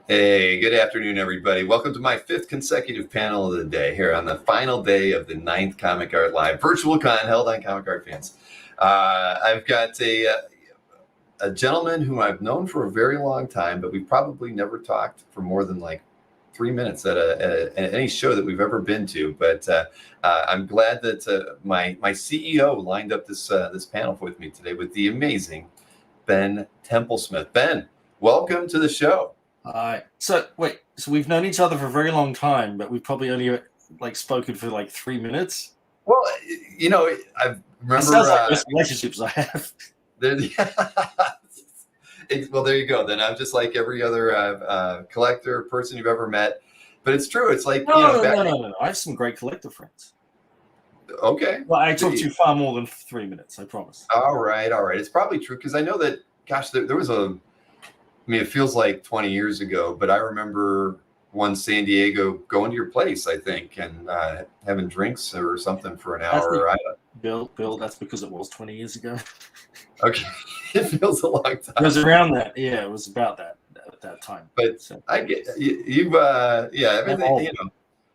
Hey, good afternoon, everybody. Welcome to my fifth consecutive panel of the day here on the final day of the ninth Comic Art Live virtual con held on Comic Art Fans. I've got a gentleman whom I've known for a very long time, but we've probably never talked for more than like 3 minutes at any show that we've ever been to. But I'm glad that my CEO lined up this panel with me today with the amazing Ben Templesmith. Ben, welcome to the show. So we've known each other for a very long time, but we've probably only spoken for like 3 minutes. Well, I remember. It sounds like most relationships I have. Well, there you go. Then I'm just like every other collector person you've ever met. But it's true. It's like No. I have some great collector friends. Okay. Well, I talked to you far more than 3 minutes. I promise. All right. It's probably true because I know that. Gosh, there was it feels like 20 years ago, but I remember one San Diego going to your place, I think, and having drinks or something for an hour. Bill, that's because it was 20 years ago. Okay. It feels a long time. It was around that. Yeah, it was about that at that time. But so, I get you've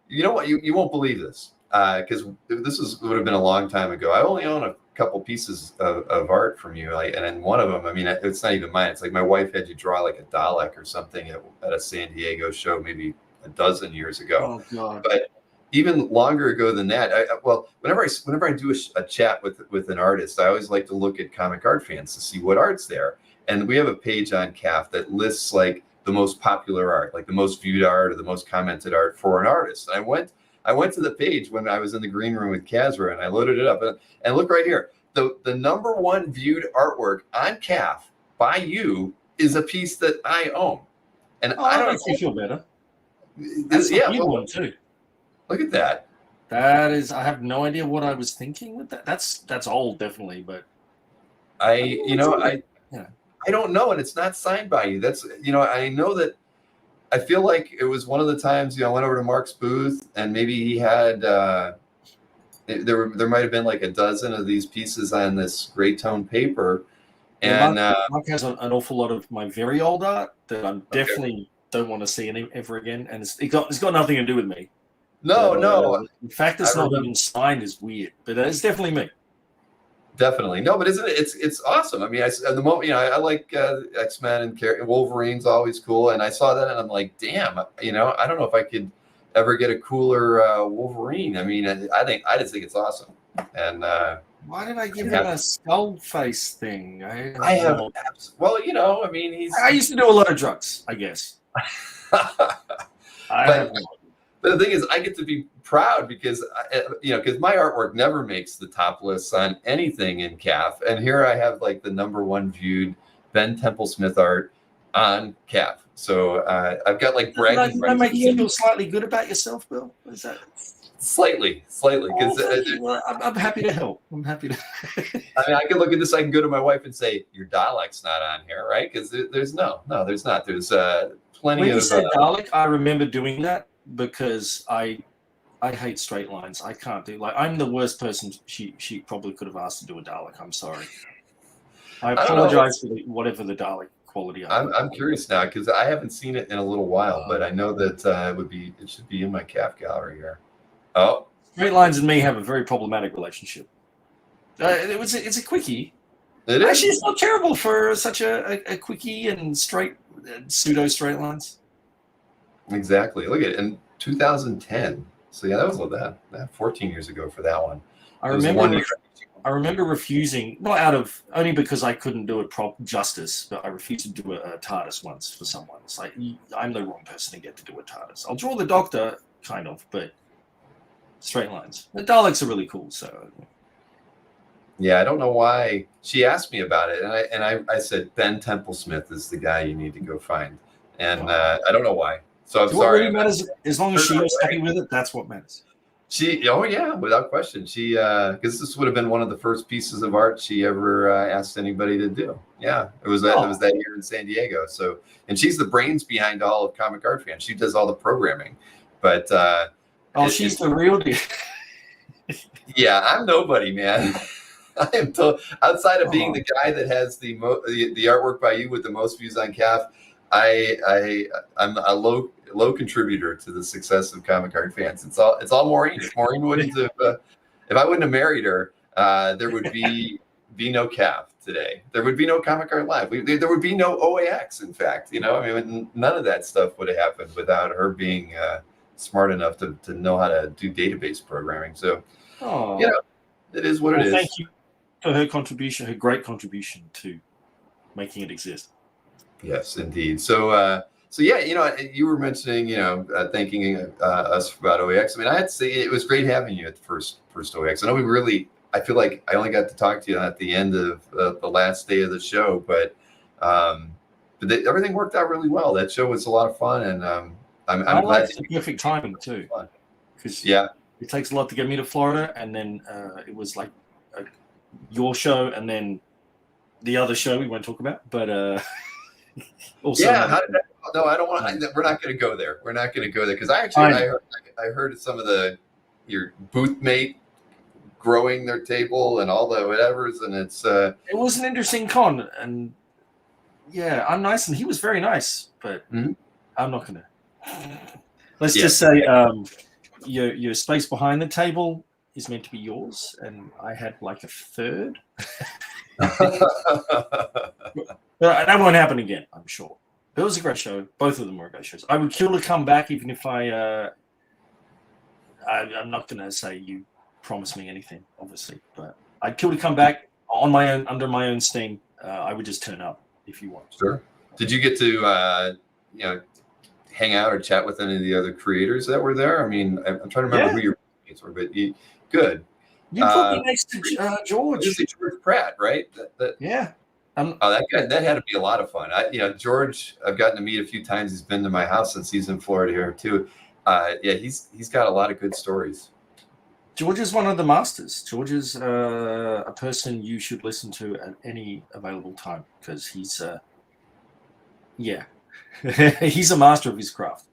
you know what, you won't believe this because would have been a long time ago. I only own a couple pieces of art from you, and then one of them, it's not even mine. It's like my wife had you draw like a Dalek or something at a San Diego show maybe a dozen years ago. Oh God. But even longer ago than that, whenever I do a chat with an artist, I always like to look at Comic Art Fans to see what art's there. And we have a page on CAF that lists like the most popular art, like the most viewed art or the most commented art for an artist. And I went to the page when I was in the green room with Kazra, and I loaded it up, and look right here. The number one viewed artwork on CAF by you is a piece that I own. And I don't makes me feel better. That's one too. Look at that. That is, I have no idea what I was thinking with that. That's old, definitely, but I don't know, and it's not signed by you. That's I know that. I feel like it was one of the times I went over to Mark's booth, and maybe he had there might have been like a dozen of these pieces on this gray tone paper, and Mark has an awful lot of my very old art that I definitely don't want to see ever again, and it's got nothing to do with me. No. The fact it's not even signed is weird, but it's definitely me. Definitely. No, but isn't it? It's awesome. At the moment, I like X-Men and Wolverine's always cool. And I saw that and I'm like, damn, I don't know if I could ever get a cooler Wolverine. I just think it's awesome. And why did I give him a skull face thing? I have. Well, I used to do a lot of drugs, I guess. But the thing is, I get to be proud because my artwork never makes the top lists on anything in CAF, and here I have like the number one viewed Ben Templesmith art on CAF. So I've got like bragging rights. Does that make you feel slightly good about yourself, Bill? Is that slightly? Because I'm happy to help. I'm happy to. I can look at this. I can go to my wife and say, "Your Dalek's not on here, right?" Because there's not. There's plenty of. When you said Dalek, I remember doing that. Because I hate straight lines. I can't do I'm the worst person she probably could have asked to do a Dalek. I'm sorry. I apologize for whatever the Dalek quality. I'm curious now because I haven't seen it in a little while, but I know that it should be in my CAF gallery here. Oh, straight lines and me have a very problematic relationship. It's a quickie. It is. Actually, it's not terrible for such a quickie and straight pseudo straight lines. Exactly. Look at it in 2010. So yeah, that was that 14 years ago for that one. I remember refusing, not only because I couldn't do it justice, but I refused to do a TARDIS once for someone. It's like, I'm the wrong person to get to do a TARDIS. I'll draw the Doctor, kind of, but straight lines. The Daleks are really cool, so. Yeah, I don't know why. She asked me about it, and I said, Ben Templesmith is the guy you need to go find. And I don't know why. So I'm sorry. Really matters, as long as she was happy with it, that's what matters. Without question. She, because this would have been one of the first pieces of art she ever asked anybody to do. Yeah, it was that year in San Diego. So, and she's the brains behind all of Comic Art Fans. She does all the programming, but she's the real deal. Yeah, I'm nobody, man. I am outside of being the guy that has the artwork by you with the most views on CAF. I'm a low contributor to the success of Comic Art Fans. It's all Maureen. If Maureen wouldn't have, if I wouldn't have married her, there would be no CAF today. There would be no Comic Art Live. There would be no OAX. In fact, I mean, none of that stuff would have happened without her being smart enough to know how to do database programming. So, it is what it is. Thank you for her contribution, her great contribution to making it exist. Yes, indeed. So yeah, you were mentioning, thanking us about OAX. I mean, I had to say it was great having you at the first OAX. I know I feel like I only got to talk to you at the end of the last day of the show, but everything worked out really well. That show was a lot of fun, and I'm glad. It's the perfect timing too, because it takes a lot to get me to Florida, and then it was like your show, and then the other show we won't talk about, but also no, I don't want. We're not going to go there. We're not going to go there because I heard some of your booth mate growing their table and all the whatevers, and it was an interesting con, and I'm nice, and he was very nice, but I'm not gonna. Let's just say your space behind the table is meant to be yours, and I had like a third. That won't happen again, I'm sure. It was a great show. Both of them were great shows. I would kill to come back, even if I'm not going to say you promised me anything, obviously, but I'd kill to come back on my own, under my own steam. I would just turn up if you want. Sure. Did you get to hang out or chat with any of the other creators that were there? I mean, I'm trying to remember who your mates were, but good. You put me next to George. George Pratt, right? Yeah. That guy, that had to be a lot of fun. George, I've gotten to meet a few times. He's been to my house since he's in Florida here too. He's got a lot of good stories. George is one of the masters. George is a person you should listen to at any available time because he's he's a master of his craft,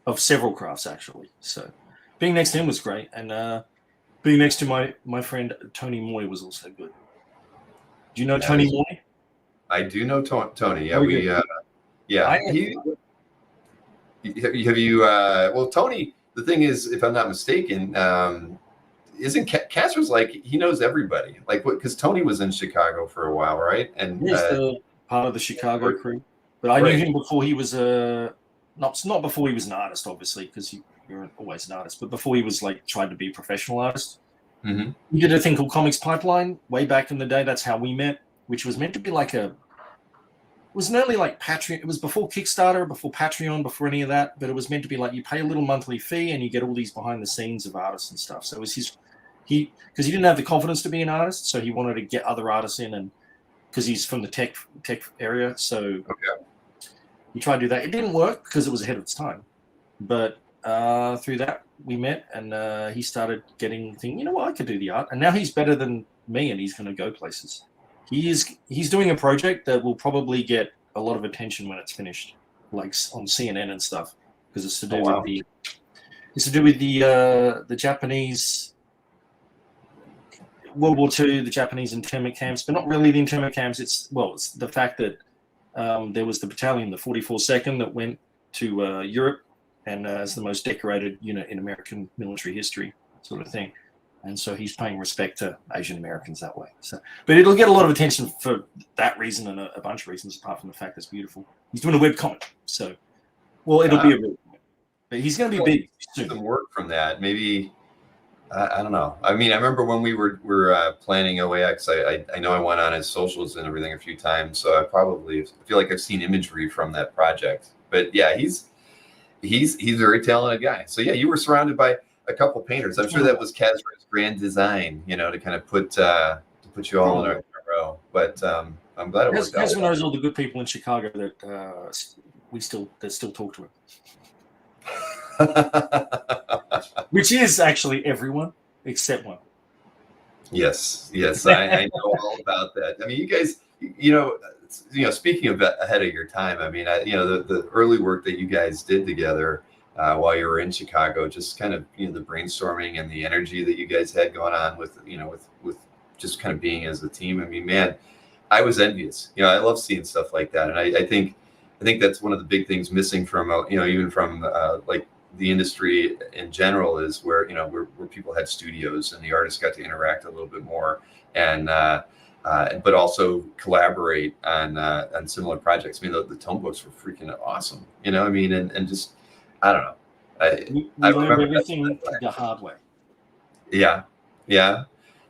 of several crafts actually. So being next to him was great, and being next to my friend Tony Moy was also good. Do you know Tony Moy? I do know Tony. Yeah, have you? Well, Tony. The thing is, if I'm not mistaken, isn't Casper's like he knows everybody? Like, because Tony was in Chicago for a while, right? And he's part of the Chicago crew. But I knew him before he was not before he was an artist, obviously, because you're always an artist. But before he was like trying to be a professional artist. Mm-hmm. We did a thing called Comics Pipeline way back in the day. That's how we met, which was meant to be like it was nearly like Patreon. It was before Kickstarter, before Patreon, before any of that. But it was meant to be like you pay a little monthly fee and you get all these behind the scenes of artists and stuff. So it was because he didn't have the confidence to be an artist, so he wanted to get other artists in, and because he's from the tech area, so he tried to do that. It didn't work because it was ahead of its time, but through that we met, and he started getting things. You know what? I could do the art, and now he's better than me, and he's going to go places. He's doing a project that will probably get a lot of attention when it's finished, like on CNN and stuff, because it's to do with the Japanese World War II, the Japanese internment camps, but not really the internment camps. It's the fact that there was the battalion, the 44nd, that went to Europe and as the most decorated unit in American military history, sort of thing. And so he's paying respect to Asian Americans that way. So, but it'll get a lot of attention for that reason and a bunch of reasons, apart from the fact it's beautiful. He's doing a webcomic, so it'll be a real. But he's going to be big soon. Some work from that, maybe. I don't know. I mean, I remember when we were planning OAX. I know I went on his socials and everything a few times, so I feel like I've seen imagery from that project. But yeah, he's a very talented guy. So yeah, you were surrounded by a couple painters. I'm sure that was Casper's grand design, to kind of put you all in a row. But I'm glad it worked out. Casper knows all the good people in Chicago that still talk to him. Which is actually everyone except one. Yes, I know all about that. I mean, you guys, speaking of ahead of your time, I mean, the early work that you guys did together while you were in Chicago, just kind of, the brainstorming and the energy that you guys had going on with just kind of being as a team. I mean, man, I was envious. I love seeing stuff like that, and I think think that's one of the big things missing from even from like the industry in general, is where where people had studios and the artists got to interact a little bit more, and but also collaborate on similar projects. I mean, the tone books were freaking awesome, I mean, and just I don't know. We I learned remember everything the hard way. yeah, yeah.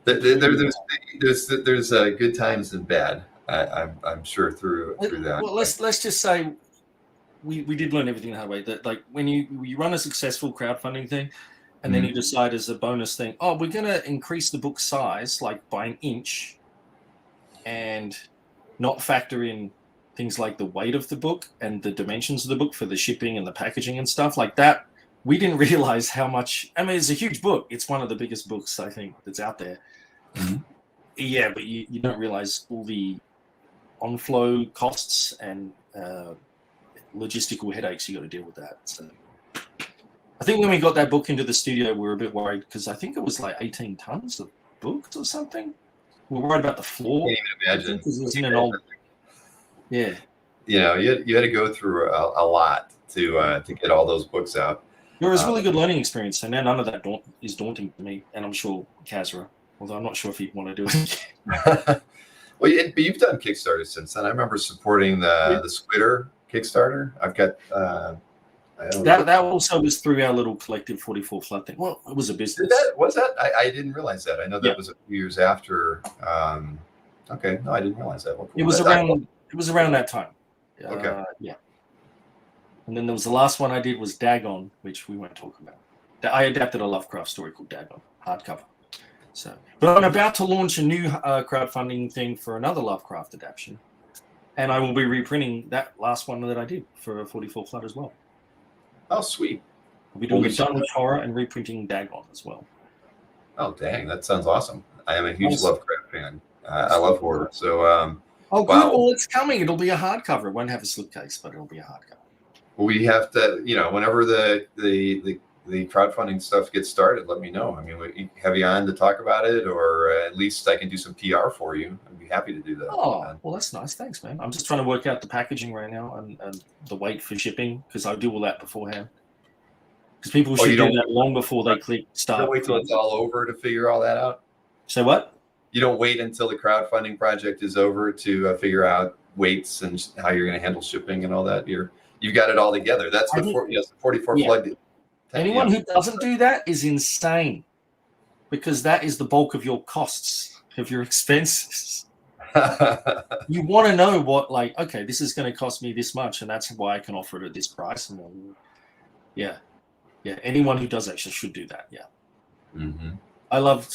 There's good times and bad. I'm sure through that. Well, let's just say we did learn everything the hard way. That like when you run a successful crowdfunding thing, and then you decide as a bonus thing, oh, we're going to increase the book size like by an inch, and not factor in things like the weight of the book and the dimensions of the book for the shipping and the packaging and stuff like that. We didn't realize how much. I mean, it's a huge book. It's one of the biggest books I think that's out there. Mm-hmm. Yeah, but you don't realize all the on-flow costs and logistical headaches you got to deal with that. So I think when we got that book into the studio, we were a bit worried because I think it was like 18 tons of books or something. We were worried about the floor. Can't even imagine. Because it was in an old. Yeah. You had to go through a lot to get all those books out. It was a really good learning experience, and none of that is daunting to me, and I'm sure Kazra, although I'm not sure if he'd want to do it. Well, but you've done Kickstarter since then. I remember supporting the Squitter Kickstarter. I've got that also was through our little collective 44 Flood thing. Well, it was a business. Was that? I didn't realize that. I know that was a few years after. Okay, no, I didn't realize that. Well, cool. It was around that time. Okay. Yeah. And then there was the last one I did was Dagon, which we won't talk about. I adapted a Lovecraft story called Dagon, hardcover. So, but I'm about to launch a new crowdfunding thing for another Lovecraft adaptation, and I will be reprinting that last one that I did for 44 Flood as well. Oh, sweet! I'll be doing the Dunwich Horror and reprinting Dagon as well. Oh, dang! That sounds awesome. I am a huge Lovecraft fan. I love horror. So, oh, good. Wow. Well, it's coming. It'll be a hardcover. It won't have a slipcase, but it'll be a hardcover. Well, we have to, whenever the crowdfunding stuff gets started, let me know. I mean, we have you on to talk about it, or at least I can do some PR for you. I'd be happy to do that. Oh, well, that's nice. Thanks, man. I'm just trying to work out the packaging right now and the weight for shipping, because I do all that beforehand. Because people should do that long before they click start. You don't wait till it's all over to figure all that out? Say what? You don't wait until the crowdfunding project is over to figure out weights and how you're going to handle shipping and all that? You've got it all together. That's the 44 Flood. Anyone who doesn't do that is insane, because that is the bulk of your costs, of your expenses. You want to know what, like, okay, this is going to cost me this much, and that's why I can offer it at this price. And then, yeah. Anyone who does that should do that. Yeah. Mm-hmm. I love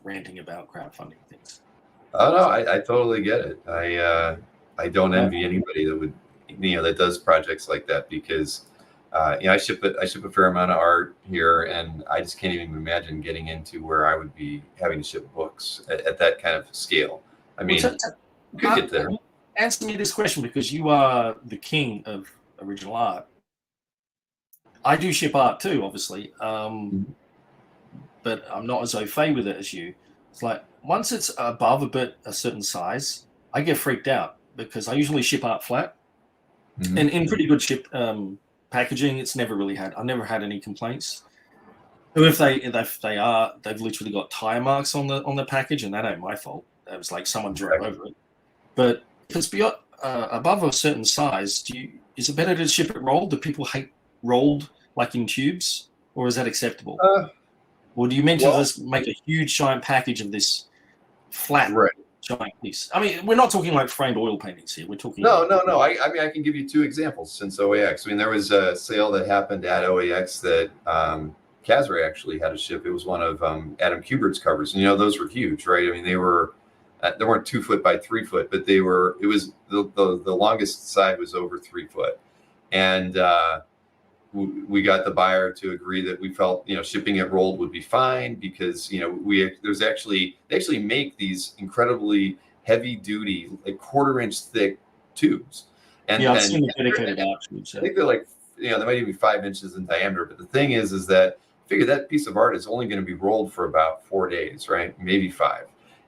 ranting about crowdfunding things. Oh no, I totally get it. I don't envy anybody that would. That does projects like that, because I ship a fair amount of art here, and I just can't even imagine getting into where I would be having to ship books at that kind of scale. I mean, you could get there. Answer me this question, because you are the king of original art. I do ship art too, obviously, but I'm not as au fait with it as you. It's like once it's above a certain size, I get freaked out, because I usually ship art flat. Mm-hmm. And in pretty good ship packaging, I've never had any complaints. And if they've literally got tire marks on the package, and that ain't my fault. That was like someone drove over it. But if it's beyond above a certain size, is it better to ship it rolled? Do people hate rolled, like in tubes, or is that acceptable? Or do you mean to just make a huge giant package of this flat? Right. Giant piece. I mean, we're not talking like framed oil paintings here. We're talking. No. I mean, I can give you two examples since OAX. I mean, there was a sale that happened at OAX that Kazra actually had to ship. It was one of Adam Kubert's covers, and those were huge, right? I mean, they weren't 2 foot by 3 foot, but it was the longest side was over 3 foot, and we got the buyer to agree that we felt shipping it rolled would be fine, because they actually make these incredibly heavy duty, like 1/4 inch thick tubes, and I've seen the dedicated options. I think they're like they might even be 5 inches in diameter. But the thing is that figure that piece of art is only going to be rolled for about 4 days, right? Maybe 5,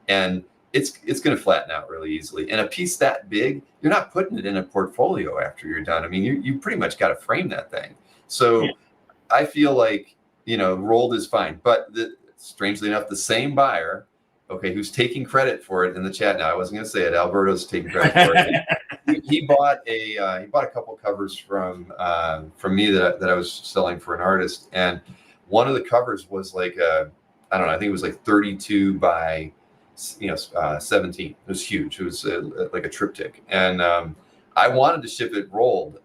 and it's going to flatten out really easily. And a piece that big, you're not putting it in a portfolio after you're done. I mean, you pretty much got to frame that thing. So I feel like, rolled is fine. But strangely enough, the same buyer, okay, who's taking credit for it in the chat now. I wasn't going to say it. Alberto's taking credit for it. He bought a couple covers from me that I was selling for an artist, and one of the covers was like I don't know, I think it was like 32 by 17. It was huge. It was like a triptych, and I wanted to ship it rolled,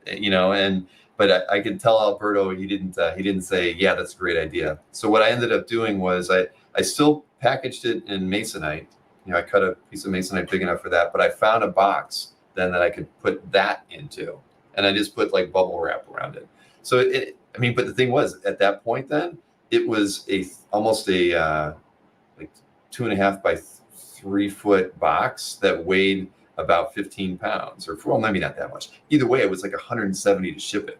but I could tell Alberto he didn't say, yeah, that's a great idea. So what I ended up doing was I still packaged it in Masonite. I cut a piece of Masonite big enough for that, but I found a box then that I could put that into, and I just put like bubble wrap around it. So but the thing was, at that point then, it was almost a like 2.5 by 3 foot box that weighed about 15 pounds, or well, maybe not that much. Either way, it was like 170 to ship it,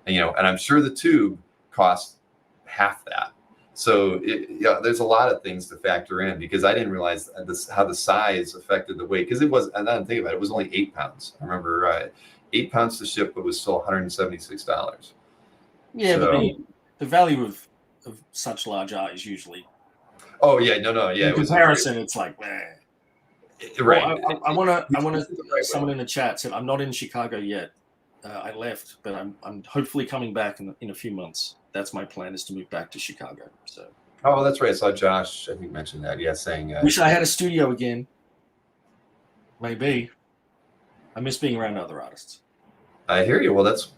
and I'm sure the tube cost half that. So there's a lot of things to factor in, because I didn't realize how the size affected the weight, because it was, and I didn't think about it, it was only 8 pounds. I remember 8 pounds to ship, but was still $176. Yeah, so, but the value of such large art is usually. Oh yeah, no, yeah. In comparison, it's like, man. Right. Well, I want to. Someone in the chat said, "I'm not in Chicago yet. I left, but I'm hopefully coming back in a few months. That's my plan, is to move back to Chicago." So. Oh, that's right. I saw Josh, I think, mentioned that. Yeah, saying. Wish I had a studio again. Maybe. I miss being around other artists. I hear you. Well, that's.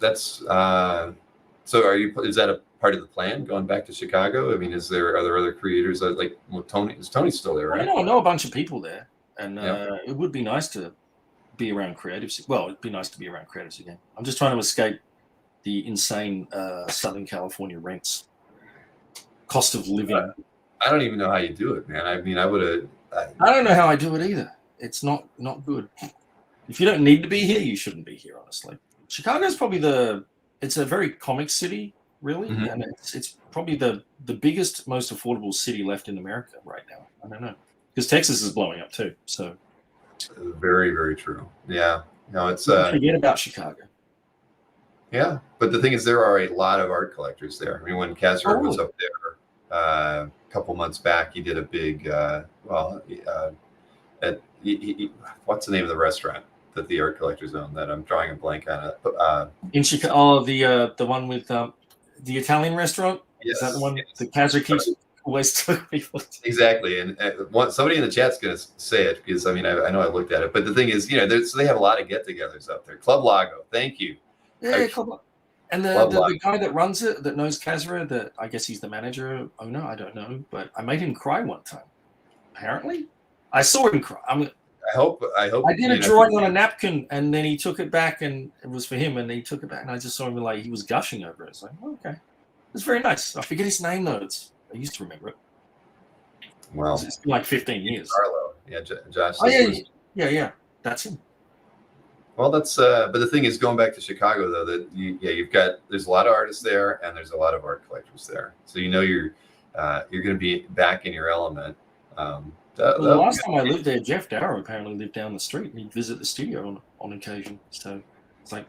So, is that a part of the plan, going back to Chicago? I mean, are there other creators like Tony? Is Tony still there? Right? I know a bunch of people there, and it would be nice to be around creatives. Well, it'd be nice to be around creatives again. I'm just trying to escape the insane Southern California rents, cost of living. I don't even know how you do it, man. I mean, I don't know how I do it either. It's not good. If you don't need to be here, you shouldn't be here, honestly. Chicago's probably it's a very comic city, really, and it's probably the biggest, most affordable city left in America right now. I don't know, because Texas is blowing up too. So very, very true. Yeah, no, it's forget about Chicago. Yeah, but the thing is, there are a lot of art collectors there. I mean, when Kazar was up there a couple months back, he did a big what's the name of the restaurant that the art collectors own, that I'm drawing a blank on it. In Chicago, the one with the Italian restaurant. Yes, is that the one that Kazar keeps always took people to? Exactly, and somebody in the chat's going to say it, because I mean, I know I looked at it, but the thing is, so they have a lot of get-togethers up there. Club Lago, thank you. Yeah, and the guy that runs it, that knows Kazra, that I guess he's the manager, owner, I don't know, but I made him cry one time. Apparently, I saw him cry. I hope. I did a drawing on a napkin, and then he took it back, and it was for him, and he took it back, and I just saw him like he was gushing over it. It's like, okay, it's very nice. I forget his name though. I used to remember it. Well, it's been like 15 years. Carlo, yeah, Josh. Oh yeah, that's him. Well, that's but the thing is, going back to Chicago though, that there's a lot of artists there, and there's a lot of art collectors there. So you're going to be back in your element. The last time I lived there, Jeff Darrow apparently lived down the street, and he'd visit the studio on occasion. So it's like,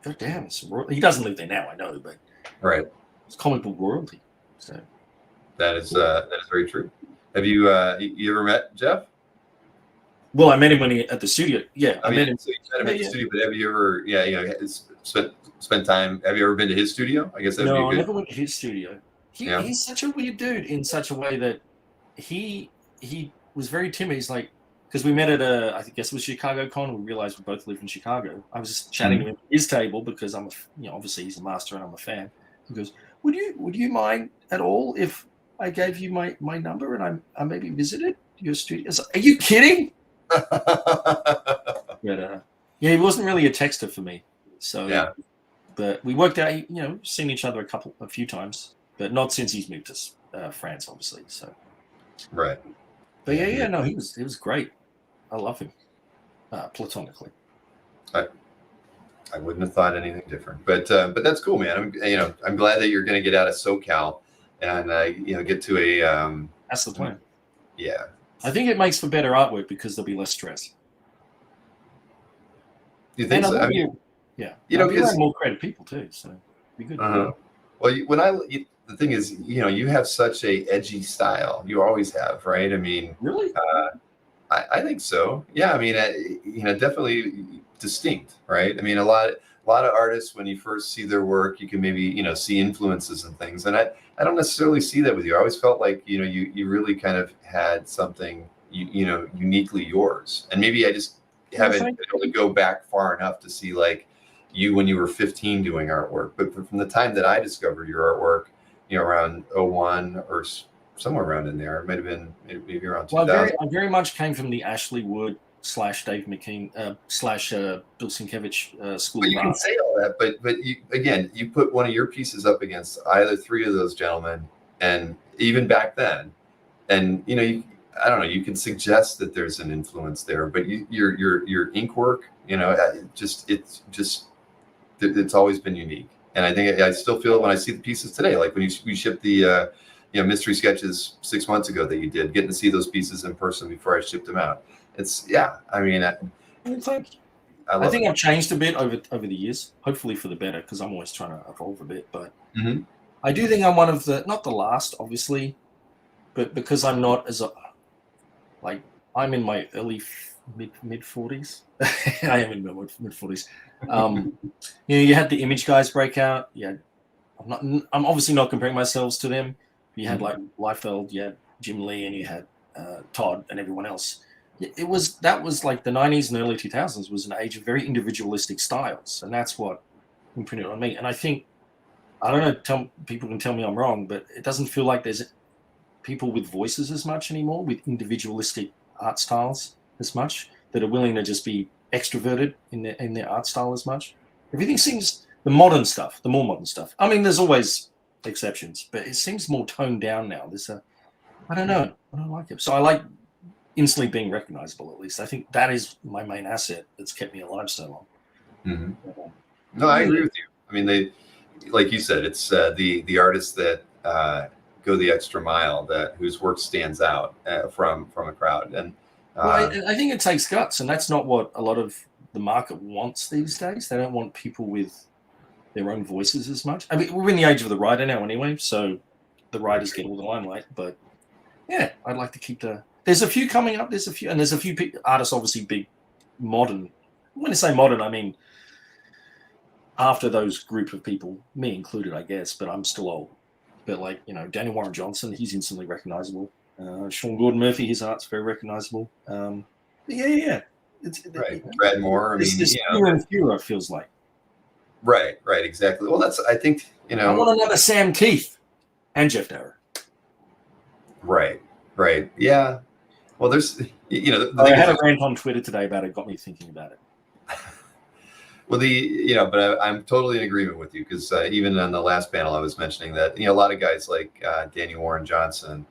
God damn, he doesn't live there now, I know, but right, it's comic book royalty. So that is very true. Have you ever met Jeff? Well, I met him at the studio. Yeah, I met him. So you met him at the studio, but have you ever, spent time? Have you ever been to his studio? I guess no, I never went to his studio. He's such a weird dude, in such a way that he was very timid. He's like, because we met at I guess it was Chicago Con, and we realized we both lived in Chicago. I was just chatting to him at his table, because I'm obviously he's a master and I'm a fan. He goes, would you mind at all if I gave you my number and I maybe visited your studio? Like, are you kidding? But he wasn't really a texter for me. So yeah, but we worked out. Seen each other a few times, but not since he's moved to France, obviously. So right. But no, he was great. I love him platonically. I wouldn't have thought anything different, but that's cool, man. I'm glad that you're going to get out of SoCal and get to a. That's the plan. Yeah, I think it makes for better artwork because there'll be less stress. You think so? I mean, I'll be around more creative people too, so it'll be good. Well, the thing is, you have such a edgy style. You always have, right? I mean, Really? I think so. Yeah, I mean, definitely distinct, right? I mean, a lot of artists, when you first see their work, you can maybe see influences and things, and I don't necessarily see that with you. I always felt like you really kind of had something uniquely yours, and maybe I just haven't been able to go back far enough to see like you when you were 15 doing artwork. But from the time that I discovered your artwork, around ~01 or somewhere around in there, it might have been maybe around 2000. Well, I very much came from the Ashley Wood / Dave McKean / Bill Sienkiewicz school. But you can say all that, but you put one of your pieces up against either three of those gentlemen, and even back then, and I don't know, you can suggest that there's an influence there, but your ink work, it's always been unique. And I think I still feel it when I see the pieces today, like when we shipped the mystery sketches 6 months ago that you did, getting to see those pieces in person before I shipped them out. I mean, I think I've changed a bit over the years, hopefully for the better, because I'm always trying to evolve a bit. But I do think I'm one of not the last, obviously, but because I'm not I'm in my early mid 40s. I am in my mid 40s. You had the image guys break out. Yeah, I'm obviously not comparing myself to them. You had like Liefeld, you had Jim Lee, and you had Todd and everyone else. That was like the 90s and early 2000s was an age of very individualistic styles, and that's what imprinted on me. And I think, I don't know, people can tell me I'm wrong, but it doesn't feel like there's people with voices as much anymore, with individualistic art styles as much, that are willing to just be extroverted in their art style as much. Everything seems, the more modern stuff. I mean, there's always exceptions, but it seems more toned down now. I don't know. I don't like it. So I like instantly being recognizable, at least. I think that is my main asset that's kept me alive so long. Mm-hmm. No, I agree with you. I mean, like you said, it's the artists that go the extra mile, whose work stands out from a crowd. And I think it takes guts, and that's not what a lot of the market wants these days. They don't want people with their own voices as much. I mean, we're in the age of the writer now anyway, so the writers get all the limelight. But yeah, I'd like to keep there's a few coming up. There's a few artists, obviously big modern. When I say modern, I mean after those group of people, me included, I guess, but I'm still old. But like, Daniel Warren Johnson, he's instantly recognizable. Sean Gordon Murphy, his art's very recognizable. Yeah. It's right. Brad Moore. I mean, fewer and fewer, it feels like. Right, exactly. Well, I think, I want another Sam Keith and Jeff Darrow. Right. Yeah. Well, there's, I had a rant on Twitter today about it, got me thinking about it. Well, but I'm totally in agreement with you, because even on the last panel, I was mentioning that, a lot of guys like Daniel Warren Johnson,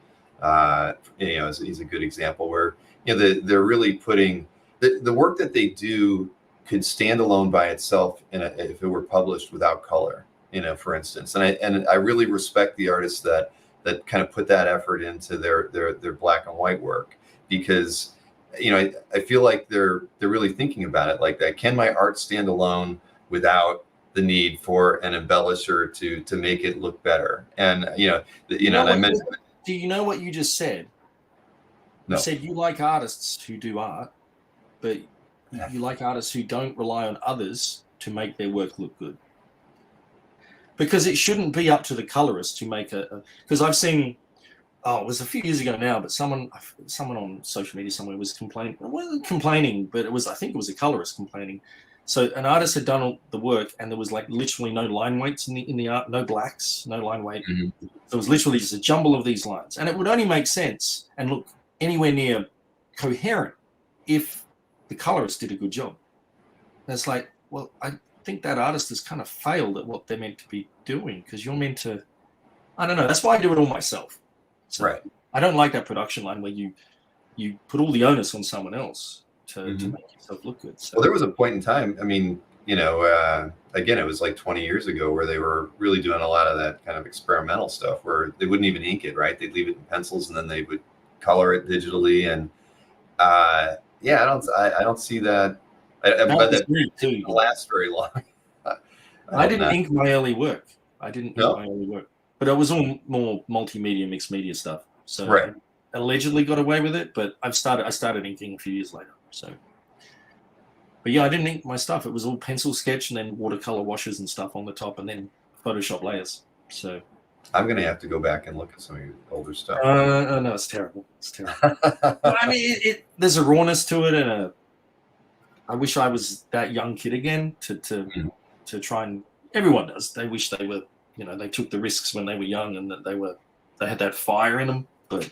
he's a good example where, they're really putting the work that they do could stand alone by itself if it were published without color, for instance. And I really respect the artists that kind of put that effort into their black and white work, because I feel like they're really thinking about it like that. Can my art stand alone without the need for an embellisher to make it look better? And and I mentioned. Do you know what you just said? No. You said you like artists who do art, but you like artists who don't rely on others to make their work look good. Because it shouldn't be up to the colorist to make because I've seen, it was a few years ago now, but someone on social media somewhere was complaining. It wasn't complaining, but I think it was a colorist complaining. So an artist had done all the work, and there was like literally no line weights in the art, no blacks, no line weight. Mm-hmm. So it was literally just a jumble of these lines, and it would only make sense and look anywhere near coherent if the colorist did a good job. And it's like, well, I think that artist has kind of failed at what they're meant to be doing, because you're meant to, I don't know. That's why I do it all myself. So right. I don't like that production line where you put all the onus on someone else to make yourself look good. So. Well, there was a point in time, I mean, again, it was like 20 years ago where they were really doing a lot of that kind of experimental stuff where they wouldn't even ink it, right? They'd leave it in pencils, and then they would color it digitally, and yeah, I don't see that. But was that me too. didn't last very long. I I hope didn't not. ink my early work. No? But it was all more multimedia, mixed media stuff. So Right. I allegedly got away with it, but I started inking a few years later. So, but yeah, I didn't ink my stuff. It was all pencil sketch and then watercolor washes and stuff on the top, and then Photoshop layers. So I'm gonna have to go back and look at some of your older stuff. no, it's terrible. It's terrible. I mean, there's a rawness to it, and I wish I was that young kid again to try and. Everyone does. They wish they were, they took the risks when they were young and that they had that fire in them. But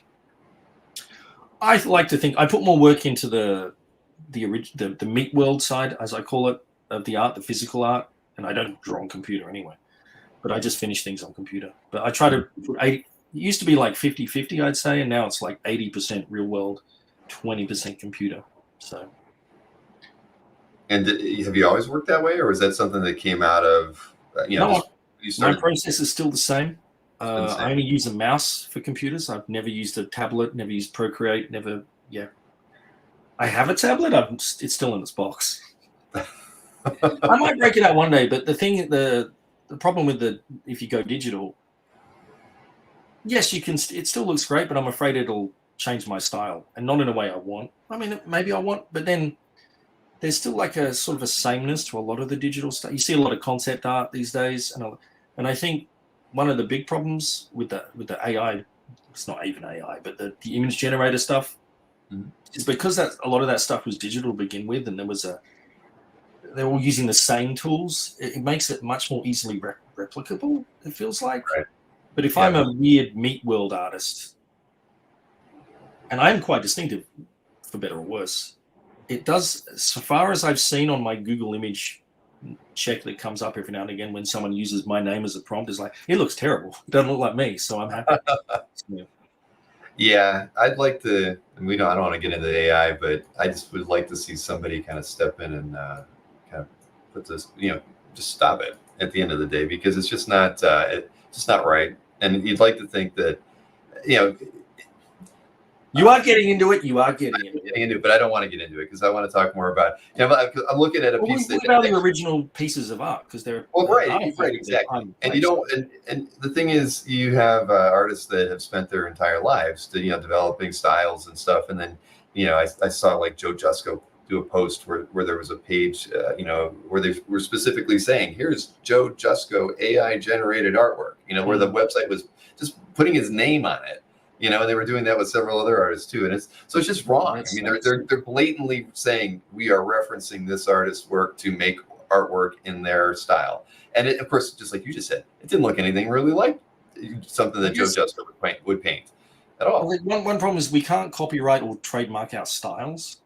I like to think I put more work into the meat world side, as I call it, of the art, the physical art, and I don't draw on computer anyway. But I just finish things on computer. But I try to put 80. It used to be like 50-50, I'd say, and now it's like 80% real world, 20% computer. So. And have you always worked that way, or was that something that came out of No, you started? my process is still the same. The same. I only use a mouse for computers. I've never used a tablet, never used Procreate, never. Yeah, I have a tablet. It's still in its box. I might break it out one day, but the problem with if you go digital, yes, you can. It still looks great, but I'm afraid it'll change my style, and not in a way I want. I mean, maybe I want, but then there's still like a sort of a sameness to a lot of the digital stuff. You see a lot of concept art these days, and I think one of the big problems with the AI, it's not even AI, but the image generator stuff, is because a lot of that stuff was digital to begin with, and they're all using the same tools. It makes it much more easily replicable. It feels like. Right. But if I'm a weird meat world artist, and I'm quite distinctive, for better or worse. It does, so far as I've seen on my Google image check that comes up every now and again when someone uses my name as a prompt, is like, it looks terrible. It doesn't look like me, so I'm happy. Yeah, I'd like to. I don't want to get into the AI, but I just would like to see somebody kind of step in and kind of put this, just stop it at the end of the day, because it's just not, it's just not right. And you'd like to think that, you are getting into it. You are getting into it. But I don't want to get into it because I want to talk more about. I'm looking at a piece. What about the original pieces of art? Because they're right, exactly. And and the thing is, you have artists that have spent their entire lives developing styles and stuff, and then I saw like Joe Jusko do a post where there was a page where they were specifically saying, here's Joe Jusko AI generated artwork, where the website was just putting his name on it. And they were doing that with several other artists too, and it's just wrong. They're blatantly saying we are referencing this artist's work to make artwork in their style, and of course, just like you just said, it didn't look anything really like something that Joe Jusko would paint at all. Well, one problem is we can't copyright or trademark our styles,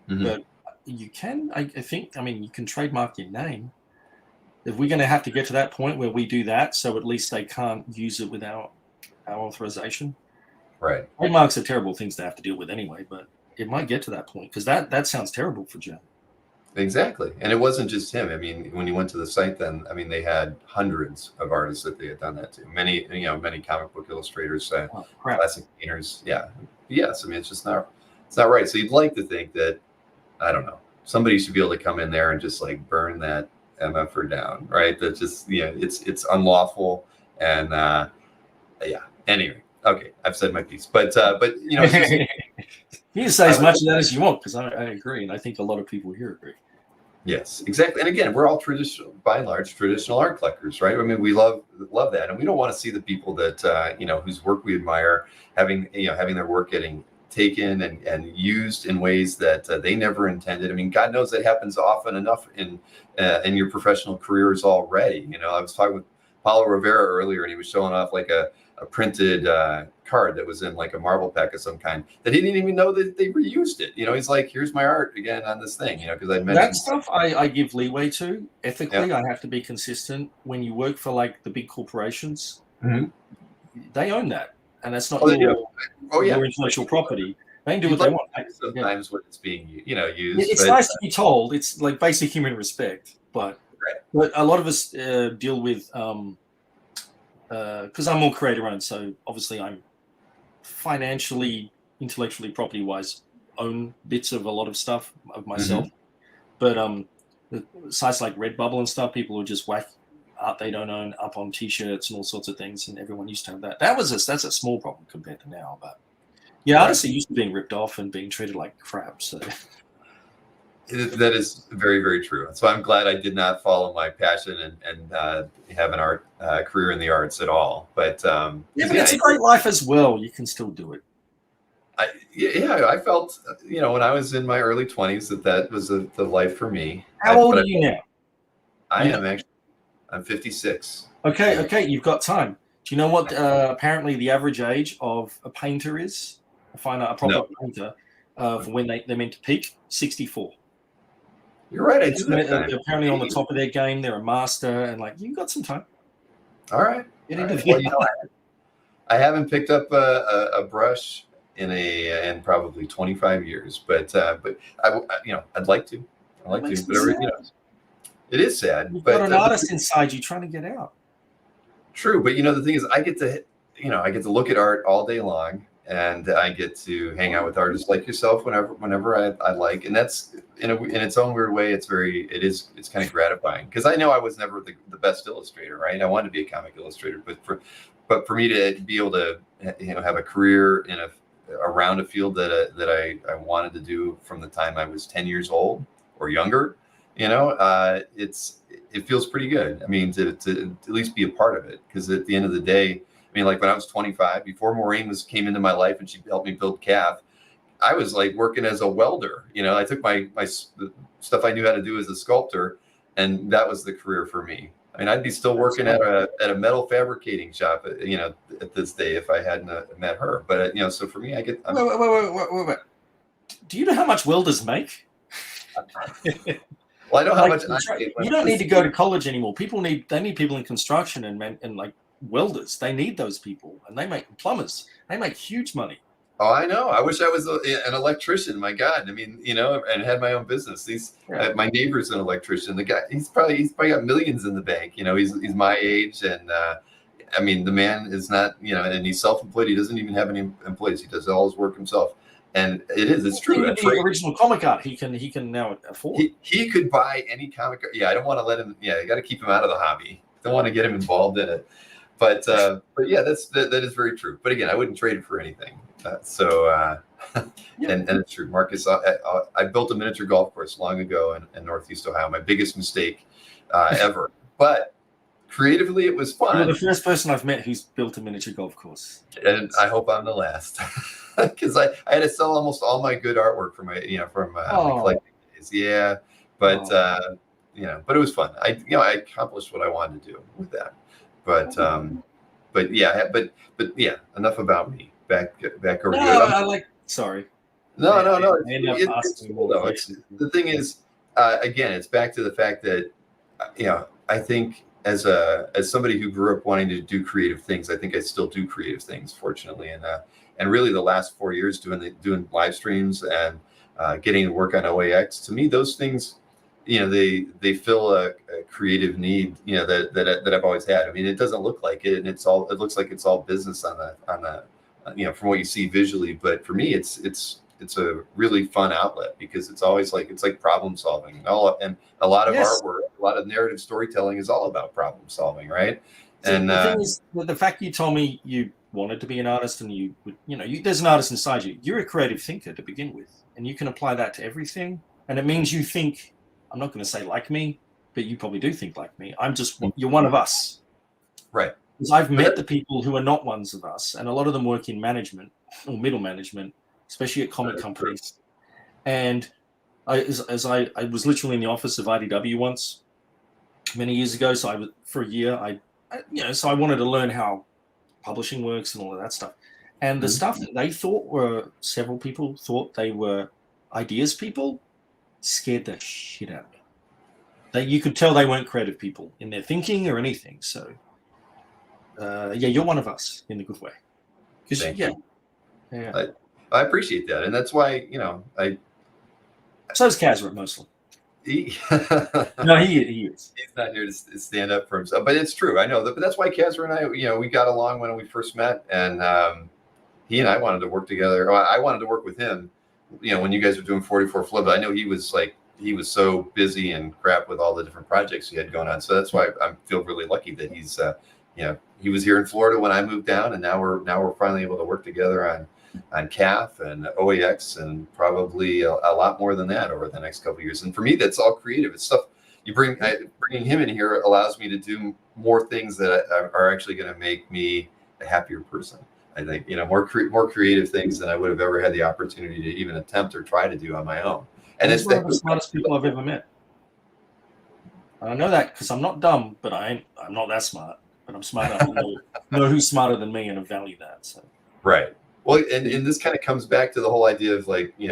but you can. I think. I mean, you can trademark your name. If we're going to have to get to that point where we do that, so at least they can't use it without our authorization. Right. Trademarks are terrible things to have to deal with anyway, but it might get to that point because that sounds terrible for Joe. Exactly. And it wasn't just him. I mean, when you went to the site then, they had hundreds of artists that they had done that to. Many comic book illustrators, classic painters. Yeah. Yes. It's just not right. So you'd like to think that, I don't know, somebody should be able to come in there and just like burn that MFR down, right? That just, it's unlawful. And anyway. Okay, I've said my piece, but you can say as much of that as you want because I agree, and I think a lot of people here agree. Yes, exactly. And again, we're all by and large traditional art collectors, right? We love that, and we don't want to see the people that whose work we admire having their work getting taken and used in ways that they never intended. God knows that happens often enough in your professional careers already. I was talking with Paulo Rivera earlier, and he was showing off like a printed card that was in like a marble pack of some kind that he didn't even know that they reused it. He's like, here's my art again on this thing, because I mentioned that stuff I give leeway to. Ethically, I have to be consistent. When you work for like the big corporations, they own that. And that's not your intellectual property. They can do what they want. Sometimes when it's being used. It's nice to be told. It's like basic human respect. But a lot of us deal with because I'm more creator owned, so obviously I'm financially intellectually property wise own bits of a lot of stuff of myself, but the sites like Redbubble and stuff, people will just whack art they don't own up on T-shirts and all sorts of things, and everyone used to have that. That's a small problem compared to now, but yeah, artists are used to being ripped off and being treated like crap. So that is very, very true. So I'm glad I did not follow my passion and have an art career in the arts at all. But it's a great life as well. You can still do it. I felt, when I was in my early 20s that was the life for me. How old are you now? I'm 56. Okay, you've got time. Do you know what apparently the average age of a painter is? A proper painter for when they're meant to peak? 64. You're right. I do that time. They're apparently on the top of their game. They're a master, and you've got some time. All right. I haven't picked up a brush in probably 25 years, but I'd like to. But it is sad. You've got an artist inside you trying to get out. True, but the thing is, I get to look at art all day long, and I get to hang out with artists like yourself whenever I like, and that's in its own weird way. It's kind of gratifying, because I know I was never the best illustrator, right? I wanted to be a comic illustrator, but for me to be able to have a career around a field that I wanted to do from the time I was 10 years old or younger, it feels pretty good. I mean, to at least be a part of it, because at the end of the day, when I was 25, before Maureen came into my life and she helped me build CAF, I was working as a welder. I took the stuff I knew how to do as a sculptor, and that was the career for me. I'd be still working at a metal fabricating shop, at this day if I hadn't met her. But so for me, wait. Do you know how much welders make? Well, I know how much. You don't need to go to college anymore. They need people in construction and welders. They need those people, and they make plumbers. They make huge money. Oh, I know. I wish I was an electrician. My God, and had my own business. My neighbor's an electrician. The guy, he's probably got millions in the bank. He's my age, and the man is not, and he's self-employed. He doesn't even have any employees. He does all his work himself. And it's true. The original comic art he can now afford. He could buy any comic art. Yeah, I don't want to let him. Yeah, you got to keep him out of the hobby. Don't want to get him involved in it. But yeah, that is very true. But again, I wouldn't trade it for anything. And it's true, Marcus. I built a miniature golf course long ago in Northeast Ohio. My biggest mistake ever. But creatively, it was fun. You're the first person I've met who's built a miniature golf course, and I hope I'm the last, because I had to sell almost all my good artwork from my collecting days. Yeah, but but it was fun. I accomplished what I wanted to do with that. But yeah, enough about me. Back over here. Sorry. No. The thing is, again, it's back to the fact that I think as somebody who grew up wanting to do creative things, I think I still do creative things, fortunately, and really the last 4 years doing live streams and getting to work on OAX, to me those things, they fill a creative need, that I've always had. It doesn't look like it, and it looks like it's all business on the from what you see visually, but for me it's a really fun outlet, because it's always it's like problem solving, and a lot of artwork, a lot of narrative storytelling is all about problem solving, right? So and the thing is, the fact you told me you wanted to be an artist, and there's an artist inside you. You're a creative thinker to begin with, and you can apply that to everything, and it means you think, I'm not going to say like me, but you probably do think like me. You're one of us. Right. Because I've met the people who are not ones of us, and a lot of them work in management or middle management, especially at comic companies. And I was literally in the office of IDW once, many years ago. So I was for a year. So I wanted to learn how publishing works and all of that stuff. And the stuff that several people thought they were ideas people, scared the shit out of me. You could tell they weren't creative people in their thinking or anything. So. You're one of us in a good way. I appreciate that, and that's why so's Kazra mostly. No, he is. He's not here to stand up for himself, but it's true. I know that, but that's why Kazra and I, we got along when we first met, and he and I wanted to work together. I wanted to work with him, when you guys were doing 44 Flip. I know he was so busy and crap with all the different projects he had going on. So that's why I feel really lucky that he's, he was here in Florida when I moved down, and now we're finally able to work together on CAF and OAX and probably a lot more than that over the next couple of years. And for me, that's all creative. It's stuff bringing him in here allows me to do more things that are actually going to make me a happier person. I think, more creative things than I would have ever had the opportunity to even attempt or try to do on my own. And he's one of the smartest people I've ever met. I know that because I'm not dumb, but I'm not that smart. But I'm smart enough to know who's smarter than me and I value that. So. Right. Well, and this kind of comes back to the whole idea of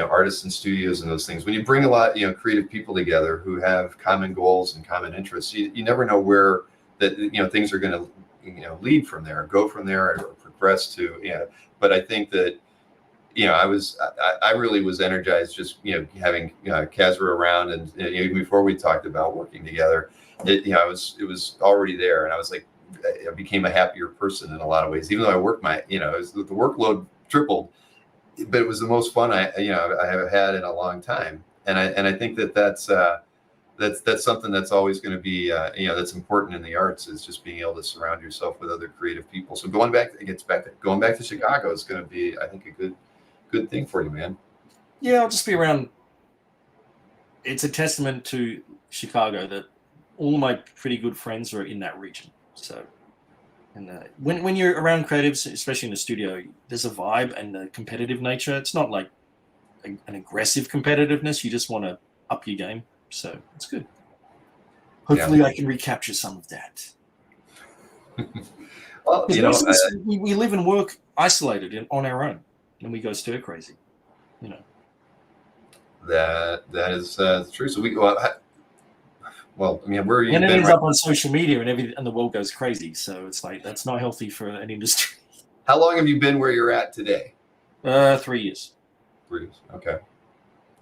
artists and studios and those things. When you bring a lot, creative people together who have common goals and common interests, you never know where that, things are going to, lead from there, go from there, or progress to, But I think that, I really was energized just, having Kazra around, and even before we talked about working together, it was already there, and I was like, I became a happier person in a lot of ways, even though I worked the workload tripled, but it was the most fun I have had in a long time. And I think that's something that's always going to be, that's important in the arts, is just being able to surround yourself with other creative people. So going back to Chicago is going to be, I think, a good thing for you, man. Yeah, I'll just be around. It's a testament to Chicago that all my pretty good friends are in that region. So, and when you're around creatives, especially in the studio, there's a vibe and a competitive nature. It's not like an aggressive competitiveness. You just want to up your game. So it's good. Hopefully, I can recapture some of that. Well, we live and work isolated on our own, and we go stir crazy. That is true. So where you and it been ends up on social media and everything, and the world goes crazy. So it's like that's not healthy for an industry. How long have you been where you're at today? 3 years. 3 years. Okay.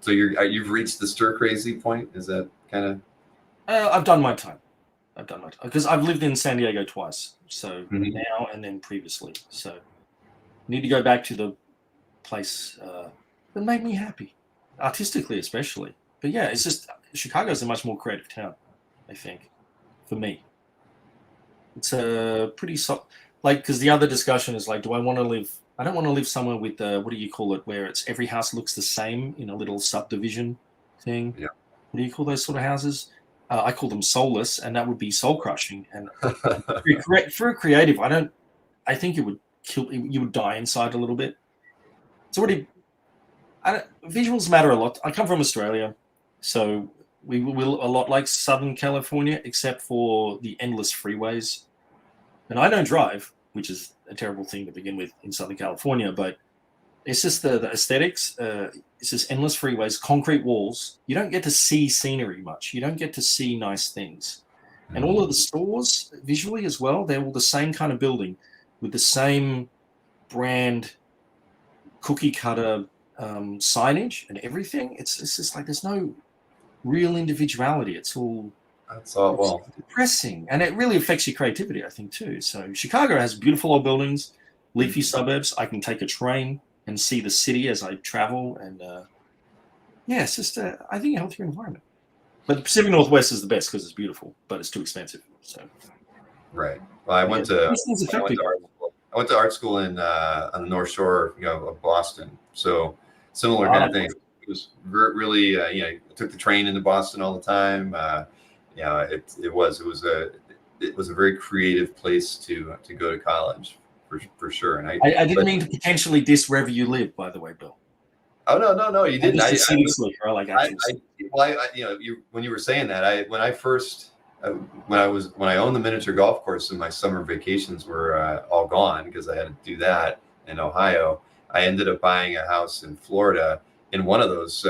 So you've reached the stir crazy point. Is that kind of? I've done my time. Because I've lived in San Diego twice. So now and then previously. So need to go back to the place that made me happy, artistically especially. But yeah, it's just Chicago's a much more creative town, I think, for me. It's a pretty because the other discussion is like, do I want to live? I don't want to live somewhere with what do you call it, where it's every house looks the same in a little subdivision thing. Yeah. What do you call those sort of houses? I call them soulless, and that would be soul crushing. And for a creative, I think it would kill. You would die inside a little bit. It's already. Visuals matter a lot. I come from Australia, so we will a lot like Southern California, except for the endless freeways. And I don't drive, which is a terrible thing to begin with in Southern California, but it's just the aesthetics. It's just endless freeways, concrete walls. You don't get to see scenery much. You don't get to see nice things. And all of the stores, visually as well, they're all the same kind of building with the same brand, cookie cutter signage and everything. It's just like there's no real individuality. It's all depressing, and it really affects your creativity, I think, too. So Chicago has beautiful old buildings, leafy suburbs. I can take a train and see the city as I travel, and it's just I think a healthier environment. But the Pacific Northwest is the best because it's beautiful, but it's too expensive. So right. Well, I went to art school in on the North Shore, of Boston. So similar kind of thing. It was really, I took the train into Boston all the time. It was a very creative place to go to college for sure. And I didn't mean to potentially diss wherever you live, by the way, Bill. Oh no, you didn't. When you were saying that, when I owned the miniature golf course and my summer vacations were all gone because I had to do that in Ohio, I ended up buying a house in Florida in one of those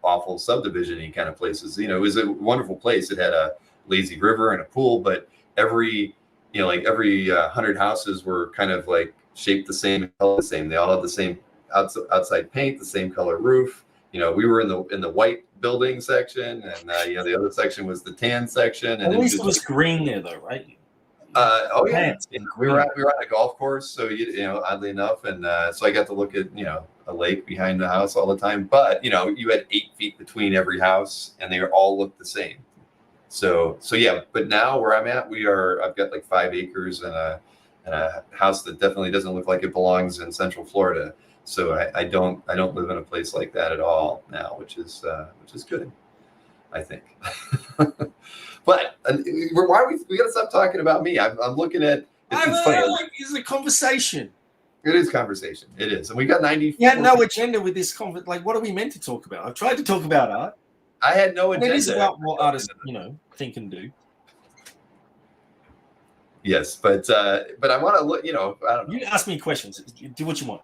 awful subdivision-y kind of places. It was a wonderful place. It had a lazy river and a pool, but every 100 houses were kind of like shaped the same, the same. They all had the same outside paint, the same color roof. We were in the white building section, and the other section was the tan section. And at least it was green there, though, right? Oh yeah, plants yeah. and We green. were on a golf course, so oddly enough, and so I got to look at a lake behind the house all the time. But you had 8 feet between every house, and they all looked the same. So yeah. But now where I'm at, I've got like 5 acres and a house that definitely doesn't look like it belongs in Central Florida. So I don't live in a place like that at all now, which is good, I think. But why are we got to stop talking about me? I'm looking at it's funny. It's a conversation. It is conversation. It is, and we got 90. You had no agenda with this conversation. Like, what are we meant to talk about? I've tried to talk about art. I had no And agenda. it is about what artists, think and do. Yes, but I want to look. I don't know. You ask me questions. Do what you want.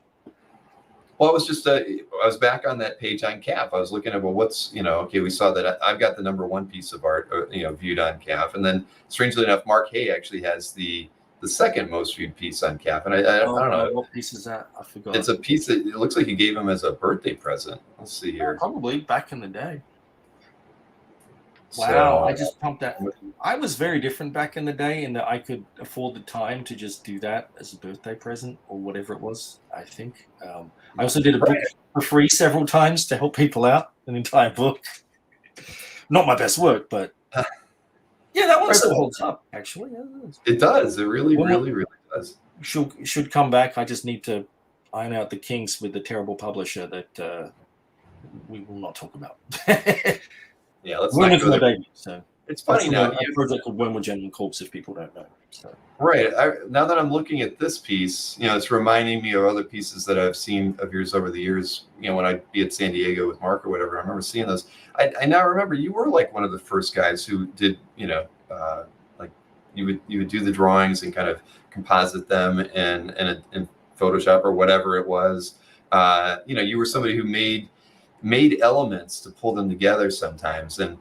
Well, I was just I was back on that page on CAF. I was looking at what's okay. We saw that I've got the #1 piece of art viewed on CAF, and then strangely enough, Mark Hay actually has the second most viewed piece on CAF. And I don't know what piece is that. I forgot. It's a piece that it looks like you gave him as a birthday present. Let's see here. Probably back in the day. So, wow, I just pumped that. I was very different back in the day in that I could afford the time to just do that as a birthday present or whatever it was, I think. I also did a book for free several times to help people out, an entire book. Not my best work, but yeah, that one still holds up, actually. It does. It really does. Should come back. I just need to iron out the kinks with the terrible publisher that we will not talk about. Yeah, let's not go there. Baby, so it's funny now. A project called When We're Gentlemen Corpse, if people don't know. So. Right. Now that I'm looking at this piece, it's reminding me of other pieces that I've seen of yours over the years. When I'd be at San Diego with Mark or whatever, I remember seeing those. I now remember you were like one of the first guys who did, like you would do the drawings and kind of composite them in Photoshop or whatever it was. You were somebody who made elements to pull them together sometimes. And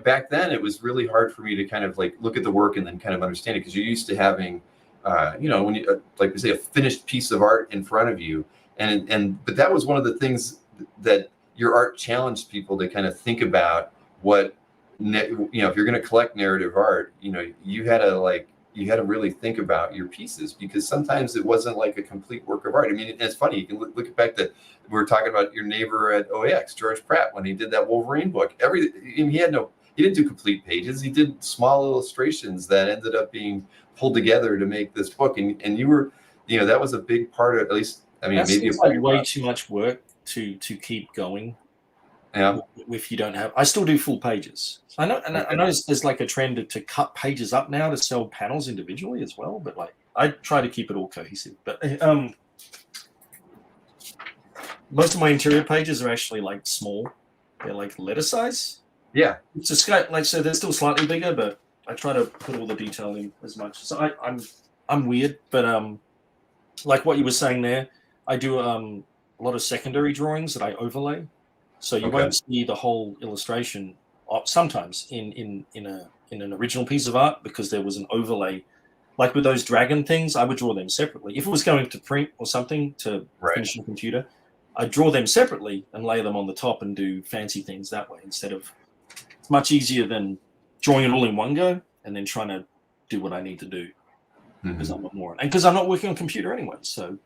back then it was really hard for me to kind of like look at the work and then kind of understand it, because you're used to having, when you like we say, a finished piece of art in front of you. But that was one of the things that your art challenged people to kind of think about what, if you're going to collect narrative art, you had to really think about your pieces, because sometimes it wasn't like a complete work of art. I mean, it's funny. You can look back to, we were talking about your neighbor at OAX, George Pratt, when he did that Wolverine book. He didn't do complete pages. He did small illustrations that ended up being pulled together to make this book. And you were, that was a big part of, at least, I mean, maybe it's like way too much work to keep going. Yeah. If you don't have, I still do full pages. I know, and I noticed there's like a trend to cut pages up now to sell panels individually as well. But like, I try to keep it all cohesive. But most of my interior pages are actually like small. They're like letter size. Yeah. It's just like, so they're still slightly bigger, but I try to put all the detail in as much. So I'm weird, but like what you were saying there, I do a lot of secondary drawings that I overlay. So you won't see the whole illustration sometimes in an original piece of art, because there was an overlay. Like with those dragon things, I would draw them separately. If it was going to print or something to finish on the computer, I'd draw them separately and lay them on the top and do fancy things that way instead of. It's much easier than drawing it all in one go and then trying to do what I need to do, because I'm not more, and because I'm not working on computer anyway. So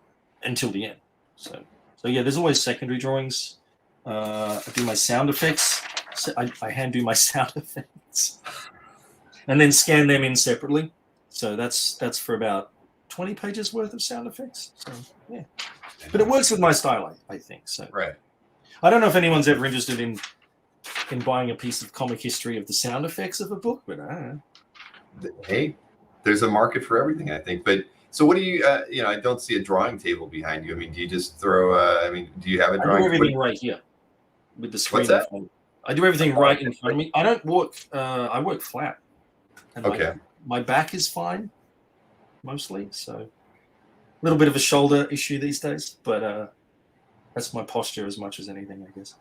until the end, so yeah, there's always secondary drawings. I do my sound effects. So I hand do my sound effects, and then scan them in separately. So that's for about 20 pages worth of sound effects. So yeah, but it works with my style, I think. So right. I don't know if anyone's ever interested in buying a piece of comic history of the sound effects of a book, but I don't know. Hey, there's a market for everything, I think. But so what do you? I don't see a drawing table behind you. I mean, do you just throw? Do you have a drawing? I do everything right here with the screen. What's that? I do everything right in front of me. I don't work. I work flat. And my back is fine, mostly. So a little bit of a shoulder issue these days, but that's my posture as much as anything, I guess.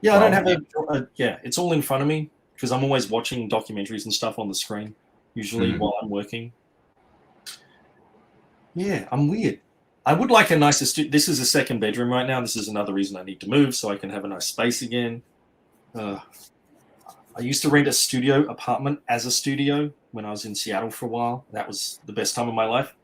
Yeah, I don't have it's all in front of me because I'm always watching documentaries and stuff on the screen, usually while I'm working. Yeah, I'm weird. I would like a nicer studio. This is a second bedroom right now. This is another reason I need to move so I can have a nice space again. I used to rent a studio apartment as a studio when I was in Seattle for a while. That was the best time of my life.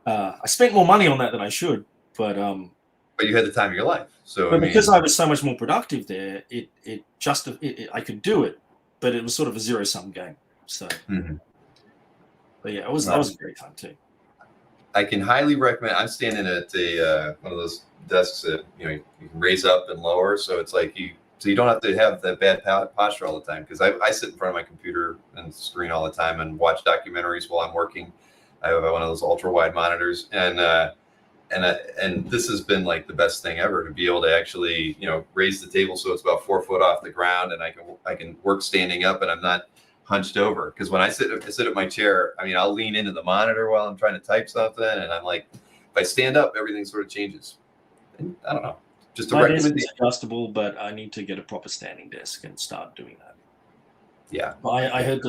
I spent more money on that than I should, but you had the time of your life. So but because I was so much more productive there, I could do it, but it was sort of a zero-sum game. So, but yeah, that was a great time too. I can highly recommend. I'm standing at a one of those desks that you can raise up and lower, so it's like you don't have to have that bad posture all the time. Because I sit in front of my computer and screen all the time and watch documentaries while I'm working. I have one of those ultra wide monitors, and this has been like the best thing ever to be able to actually raise the table so it's about 4 foot off the ground, and I can work standing up, and I'm not hunched over. Because when I sit at my chair, I mean, I'll lean into the monitor while I'm trying to type something, and I'm like, if I stand up, everything sort of changes. And I don't know, just a recommendation. My desk is adjustable, but I need to get a proper standing desk and start doing that. Yeah, I heard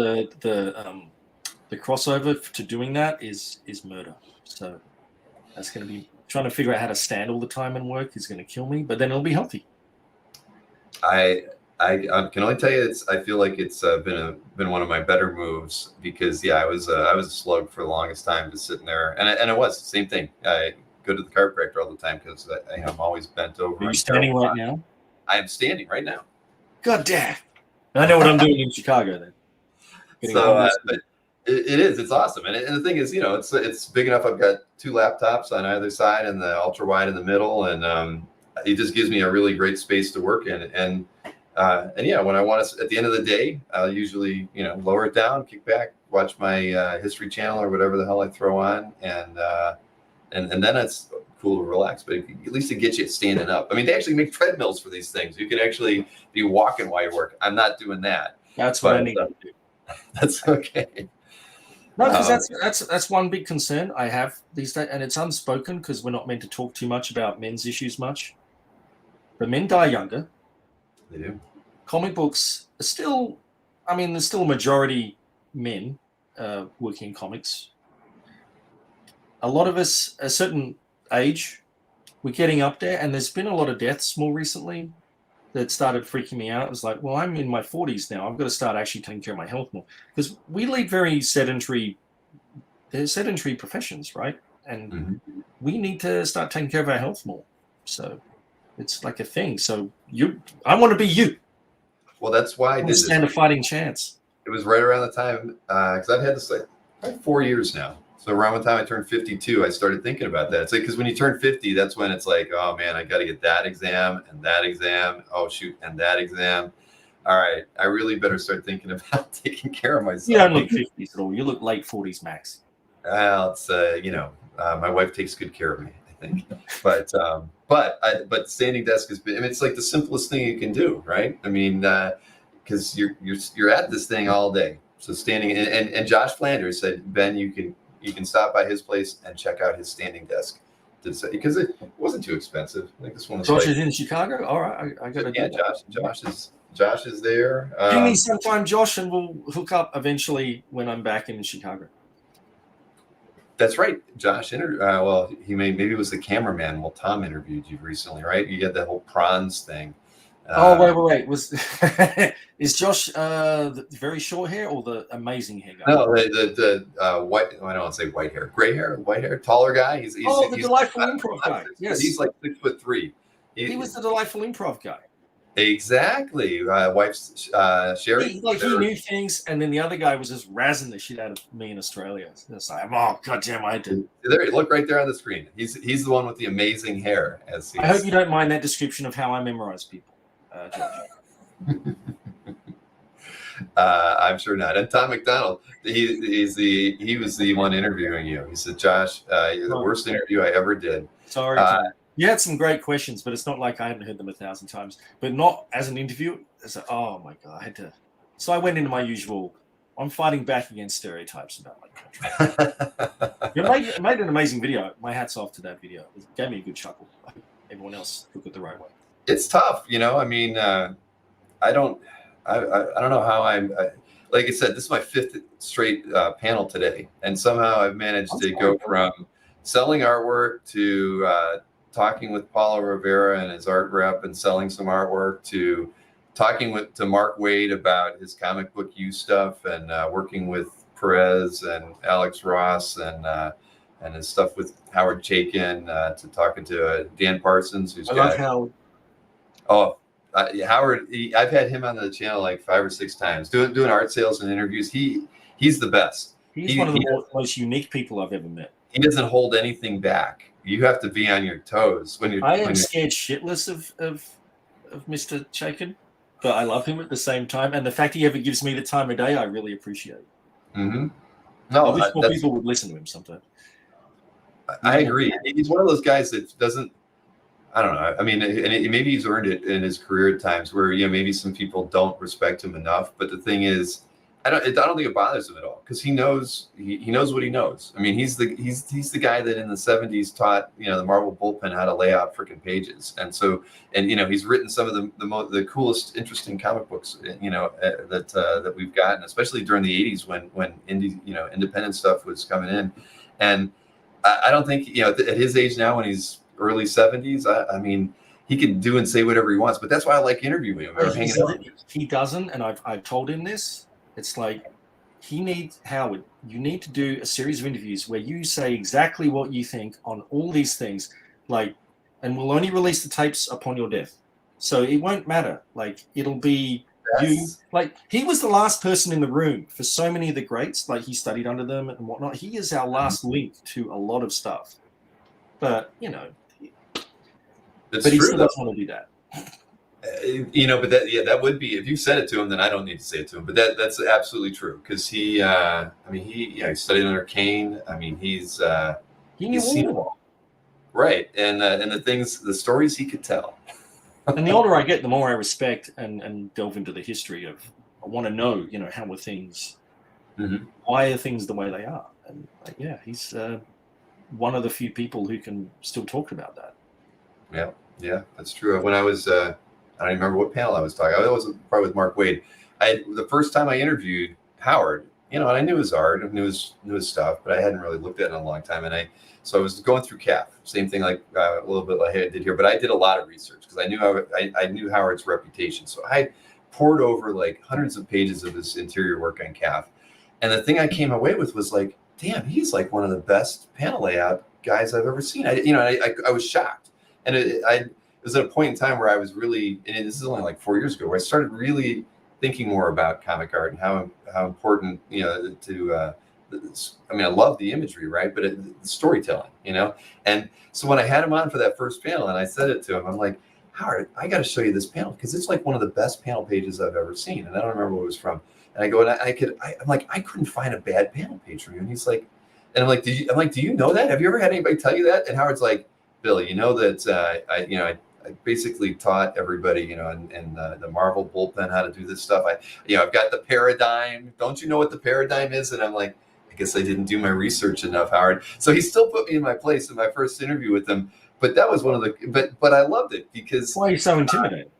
the crossover to doing that is murder. So that's going to be trying to figure out how to stand all the time and work is going to kill me, but then it'll be healthy. I can only tell you I feel like it's been one of my better moves, because I was a slug for the longest time, just sitting there, and it was the same thing. I go to the chiropractor all the time because I'm always bent over. Are you standing right now? I am standing right now. God damn! I know what I'm doing in Chicago then. So it's awesome, and the thing is, it's big enough. I've got 2 laptops on either side and the ultra wide in the middle, and it just gives me a really great space to work in. And when I want to, at the end of the day, I'll usually lower it down, kick back, watch my History Channel or whatever the hell I throw on, and then it's cool to relax. But at least it gets you standing up. I mean, they actually make treadmills for these things. You can actually be walking while you work. I'm not doing that. That's what I need to do. That's okay. No, because that's one big concern I have these days, and it's unspoken because we're not meant to talk too much about men's issues much. But men die younger. They do. Comic books are still, there's still a majority men working in comics. A lot of us, a certain age, we're getting up there, and there's been a lot of deaths more recently that started freaking me out. It was like, well, I'm in my 40s now. I've got to start actually taking care of my health more, because we lead very sedentary professions, right? And we need to start taking care of our health more. So it's like a thing. So I want to be you. Well, that's why I did this. Stand a fighting chance. It was right around the time, because I've had this like 4 years now. So around the time I turned 52, I started thinking about that. It's like, because when you turn 50, that's when it's like, oh man, I got to get that exam and that exam. Oh shoot, and that exam. All right, I really better start thinking about taking care of myself. You don't look 50s at all. You look late 40s max. Well, it's my wife takes good care of me, I think. But standing desk has been. It's like the simplest thing you can do, right? I mean, because you're at this thing all day. So standing and Josh Flanders said, Ben, you can stop by his place and check out his standing desk, because it wasn't too expensive. I think this one was Josh is in Chicago. All right, I got to do that. Josh is there. Give me some time, Josh, and we'll hook up eventually when I'm back in Chicago. That's right. Josh maybe it was the cameraman. Well, Tom interviewed you recently, right? You got that whole prawns thing. Wait. Is Josh the very short hair or the amazing hair guy? No, the white. I don't want to say white hair, gray hair, white hair, taller guy. He's the delightful improv guy. Yes, he's like 6'3". He was the delightful improv guy. Exactly. Wife's Sherry. He knew things, and then the other guy was just razzing the shit out of me in Australia. It's like, oh goddamn, I did. There, look right there on the screen. He's the one with the amazing hair. I hope you don't mind that description of how I memorize people. I'm sure not. And Tom McDonald, he was the one interviewing you. He said, Josh, you're the worst interview I ever did. Sorry. You had some great questions, but it's not like I hadn't heard them 1,000 times. But not as an interview. It's like, oh my God, I had to. So I went into my usual. I'm fighting back against stereotypes about my country. You made an amazing video. My hat's off to that video. It gave me a good chuckle. I hope everyone else took it the right way. It's tough, I mean, I don't know how like I said, this is my 5th straight panel today, and somehow I've managed to go from selling artwork to talking with Paulo Rivera and his art rep and selling some artwork to talking to Mark Waid about his comic book use stuff, and working with Perez and Alex Ross, and his stuff with Howard Chaykin, to talking to Dan Parsons, who's love Howard. Oh, Howard! I've had him on the channel like 5 or 6 times, doing art sales and interviews. He's the best. He's one of the most unique people I've ever met. He doesn't hold anything back. You have to be on your toes when you're. I am scared shitless of Mr. Chaykin, but I love him at the same time. And the fact he ever gives me the time of day, I really appreciate. Mm-hmm. No, I wish more people would listen to him sometime. I agree. He's one of those guys that doesn't. I don't know. I mean, and maybe he's earned it in his career at times where maybe some people don't respect him enough. But the thing is, I don't think it bothers him at all, because he knows what he knows. I mean, he's the guy that in the 70s taught the Marvel bullpen how to lay out freaking pages, and he's written some of the coolest, interesting comic books that we've gotten, especially during the 80s when independent stuff was coming in, and I don't think at his age now, when he's early 70s, I mean, he can do and say whatever he wants, but that's why I like interviewing him or hanging out. He doesn't, and I've told him this. It's like Howard, you need to do a series of interviews where you say exactly what you think on all these things, and we'll only release the tapes upon your death. So it won't matter. It'll be you. He was the last person in the room for so many of the greats. He studied under them and whatnot. He is our last link to a lot of stuff. But, but he still doesn't want to do that. But that would be, if you said it to him, then I don't need to say it to him. But that's absolutely true, because he studied under Kane. I mean, he knew all. Right, and the stories he could tell. And the older I get, the more I respect and delve into the history of. I want to know, how were things, why are things the way they are, and he's one of the few people who can still talk about that. Yeah, that's true. When I was, I don't remember what panel I was talking. I was probably with Mark Waid. The first time I interviewed Howard, and I knew his art, I knew his stuff, but I hadn't really looked at it in a long time. So I was going through CAF, same thing a little bit like I did here, but I did a lot of research because I knew Howard's reputation. So I poured over hundreds of pages of his interior work on CAF, and the thing I came away with was damn, he's one of the best panel layout guys I've ever seen. I was shocked, and it was at a point in time where I was really, and this is only 4 years ago, where I started really thinking more about comic art and how important I love the imagery, right? But the storytelling, and so when I had him on for that first panel and I said it to him, I'm like, Howard, I got to show you this panel because it's one of the best panel pages I've ever seen, and I don't remember what it was from. And I go, and I'm like, I couldn't find a bad panel page from you. And he's like, and I'm like, do you know that? Have you ever had anybody tell you that? And Howard's like, Bill, that I basically taught everybody, in the Marvel bullpen how to do this stuff. I've got the paradigm. Don't you know what the paradigm is? And I'm like, I guess I didn't do my research enough, Howard. So he still put me in my place in my first interview with him. But that was one of the, but I loved it because. Why are you so intimidated?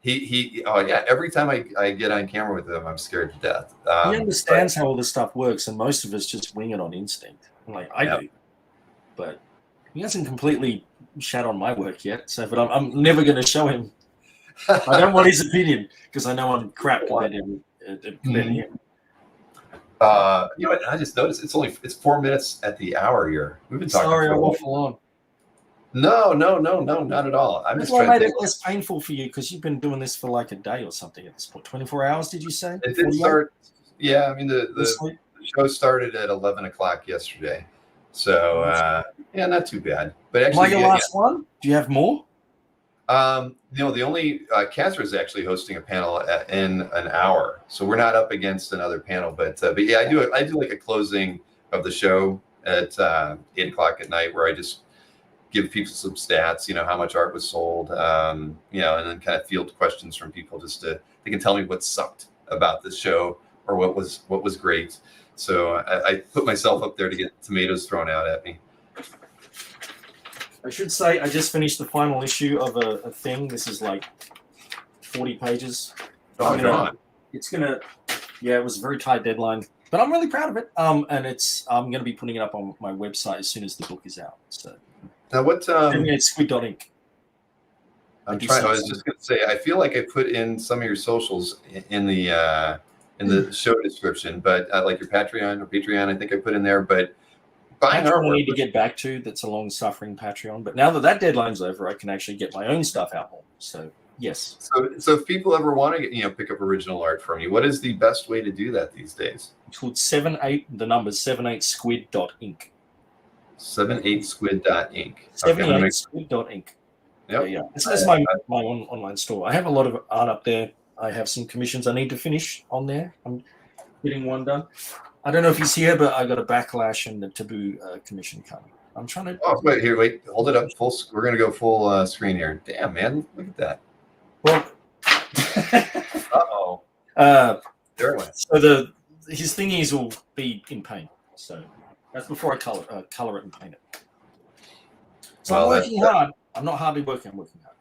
Every time I get on camera with him, I'm scared to death. He understands how all this stuff works, and most of us just wing it on instinct. I do, but he hasn't completely shat on my work yet. So, but I'm never going to show him. I don't want his opinion because I know I'm crap compared to him. I just noticed it's 4 minutes at the hour here. We've been talking. Sorry, I waffle on. No, not at all. That's why I made it less painful for you because you've been doing this for a day or something at this point. 24 hours, did you say? It did start. Yeah, I mean the show started at 11 o'clock yesterday, so not too bad. But actually, am I your last one? Do you have more? The only Kazra is actually hosting a panel in an hour, so we're not up against another panel. But yeah, I do a closing of the show at 8 o'clock at night where I just give people some stats, how much art was sold, and then kind of field questions from people they can tell me what sucked about this show or what was great. So I put myself up there to get tomatoes thrown out at me. I should say I just finished the final issue of a thing. This is 40 pages. Oh, God. It was a very tight deadline, but I'm really proud of it. And I'm going to be putting it up on my website as soon as the book is out. So. Now what? It's Squid.ink. I'm trying. I was just going to say, I feel like I put in some of your socials in the show description, but like your Patreon, I think I put in there. But buying Patreon I artwork, need to get back to. That's a long-suffering Patreon. But now that deadline's over, I can actually get my own stuff out more. So yes. So if people ever want to pick up original art from you, what is the best way to do that these days? It's called 78squid.inc. 78squid.inc. 78squid.inc. Yep. Yeah. That's my online store. I have a lot of art up there. I have some commissions I need to finish on there. I'm getting one done. I don't know if he's here, but I got a Backlash and the Taboo commission coming. I'm trying to. Oh, wait, hold it up. We're gonna go full screen here. Damn, man, look at that. Well. Uh-oh. There it went. So his thingies will be in paint. So that's before I color it and paint it. So I'm working hard. I'm not hardly working. I'm working hard.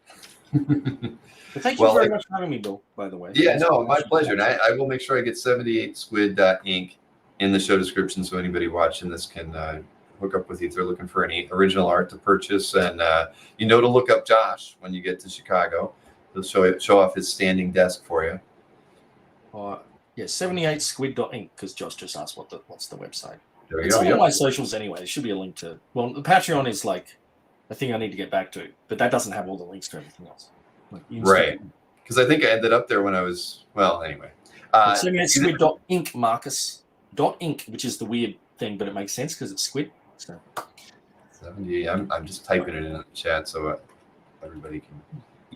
But thank you very much for having me, Bill, by the way. Yeah, no, my pleasure. And I will make sure I get 78squid.inc in the show description so anybody watching this can hook up with you if they're looking for any original art to purchase. And to look up Josh when you get to Chicago. He'll show off his standing desk for you. Yeah, 78squid.inc, because Josh just asked what's the website. It's on my socials anyway. There should be a link to. Well, the Patreon is like a thing I need to get back to, but that doesn't have all the links to everything else. Right. Because I think I ended up there when I was, anyway. 78squid.inc, Marcus. .inc, which is the weird thing, but it makes sense because it's squid. So 70. I'm just typing it in the chat so everybody can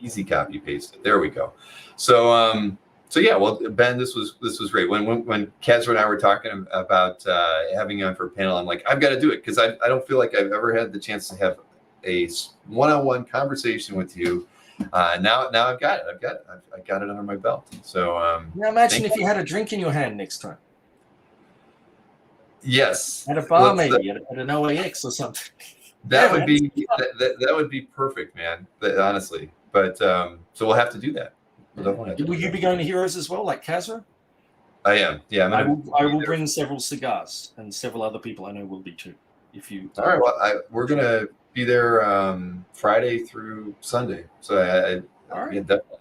easy copy paste it. There we go. So yeah, well, Ben, this was great. When Kazra and I were talking about having you on for a panel, I'm like, I've got to do it because I don't feel like I've ever had the chance to have a one-on-one conversation with you. Now I've got it. I got it under my belt. So now imagine if you had a drink in your hand next time. Yes. At a bar, maybe at an OAX or something. That would be perfect, man. Honestly, but so we'll have to do that. Will you be going to Heroes as well, like Kazra? I am. Yeah, I will bring several cigars, and several other people I know will be too. If you. All right. Well, we're gonna be there Friday through Sunday. So all right. Yeah, definitely.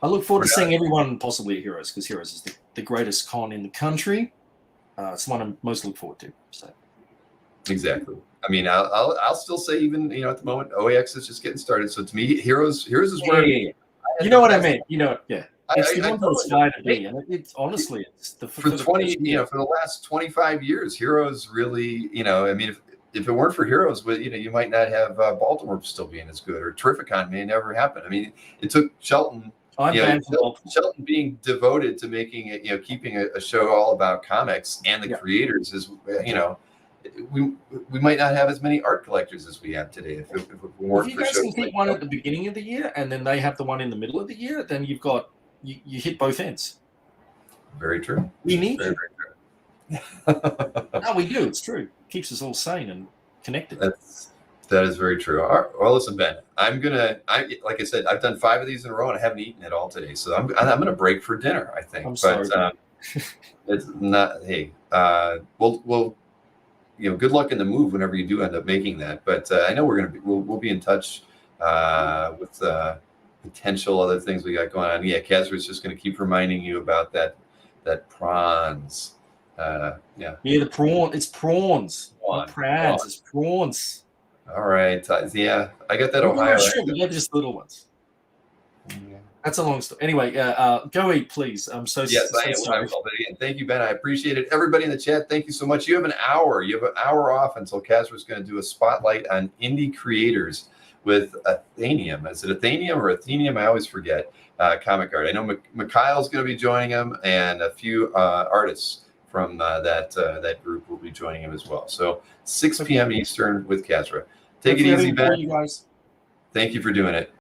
I look forward to seeing everyone possibly at Heroes, because Heroes is the greatest con in the country. It's the one I most look forward to. So. Exactly. I mean, I'll still say even at the moment OAX is just getting started. So to me, Heroes is where. Yeah. You know what I mean? Yeah. It's the one that's totally to be, and it's honestly, it's for the last 25 years, Heroes really, I mean, if it weren't for Heroes, you might not have Baltimore still being as good, or Terrificon may never happen. I mean, it took Shelton. Shelton being devoted to making it, keeping a show all about comics and the creators is, we might not have as many art collectors as we have today if it weren't for shows. If you guys can keep one at the beginning of the year and then they have the one in the middle of the year, then you've got you hit both ends. Very true. We need very true. No, we do. It's true. It keeps us all sane and connected. That is very true. All right, well, listen, Ben, like I said, I've done 5 of these in a row and I haven't eaten it all today. So I'm going to break for dinner, I think. I'm sorry. It's not, hey, we'll good luck in the move whenever you do end up making that. But I know we'll be in touch with potential other things we got going on. Yeah, Kazra's just going to keep reminding you about that prawns. Yeah, the prawn. It's prawns. Not prawns. It's prawns. All right. Yeah, I got that Ohio. Sure, but they're just little ones. Yeah. That's a long story. Anyway, go eat, please. I'm so yes, so I am. sorry. Thank you, Ben. I appreciate it. Everybody in the chat, thank you so much. You have an hour. Off until Kazra's going to do a spotlight on indie creators with Athenium. Is it Athenium or Athenium? I always forget. Comic art. I know Mikhail's going to be joining him, and a few artists from that group will be joining him as well. So 6 p.m. Eastern with Kazra. Take it easy, Ben. You guys. Thank you for doing it.